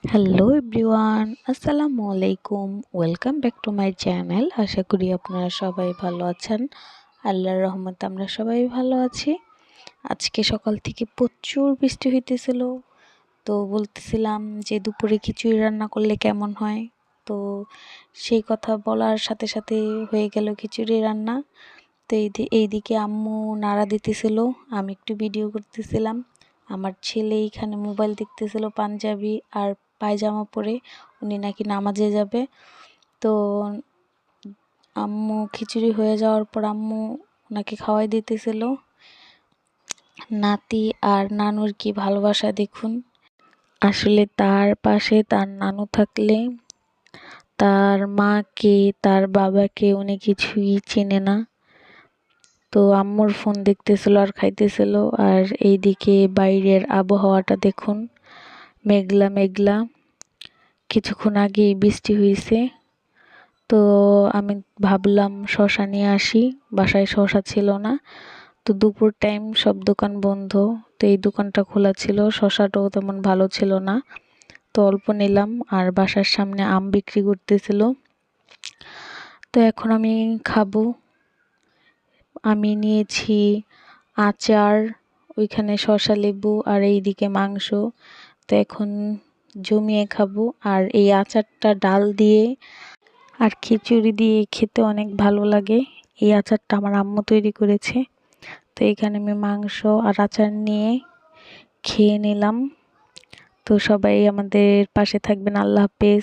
Hello everyone, আসসালামু আলাইকুম। Welcome back to my channel. আশা করি আপনারা সবাই ভালো আছেন। আল্লাহর রহমতে আমরা সবাই ভালো আছি। আজকে সকাল থেকে প্রচুর বৃষ্টি হইতেছিল, তো বলতেছিলাম যে দুপুরে খিচুড়ি রান্না করলে কেমন হয়। তো সেই কথা বলার সাথে সাথে হয়ে গেল খিচুড়ি রান্না। তো এইদিকে আম্মু নাড়া দিতেছিল, আমি একটু ভিডিও করতেছিলাম। আমার ছেলে এখানে মোবাইল দেখতেছিল পাঞ্জাবি আর পায়জামা পরে, উনি নাকি নামাজে যাবে। তো আম্মু খিচুড়ি হয়ে যাওয়ার পর আম্মু ওনাকে খাওয়াই দিতেছিল। নাতি আর নানুর কি ভালোবাসা দেখুন। আসলে তার পাশে তার নানু থাকলে তার মাকে তার বাবাকে উনি কিছুই চেনে না। তো আম্মুর ফোন দেখতেছিল আর খাইতেছিল। আর এইদিকে বাইরের আবহাওয়াটা দেখুন, মেঘলা মেঘলা। কিছুক্ষণ আগেই বৃষ্টি হয়েছে। তো আমি ভাবলাম শসা নিয়ে আসি, বাসায় শসা ছিল না। তো দুপুর টাইম সব দোকান বন্ধ, তো এই দোকানটা খোলা ছিল। শসাটাও তেমন ভালো ছিল না, তো অল্প নিলাম। আর বাসার সামনে আম বিক্রি করতেছিল, তো এখন আমি খাবো। আমি নিয়েছি আচার, ওইখানে শসা লেবু আর এইদিকে মাংস। তো এখন জমিয়ে খাবো। আর এই আচারটা ডাল দিয়ে আর খিচুড়ি দিয়ে খেতে অনেক ভালো লাগে। এই আচারটা আমার আম্মু তৈরি করেছে। তো এখানে আমি মাংস আর আচার নিয়ে খেয়ে নিলাম। তো সবাই আমাদের পাশে থাকবেন। আল্লাহ হাফেজ।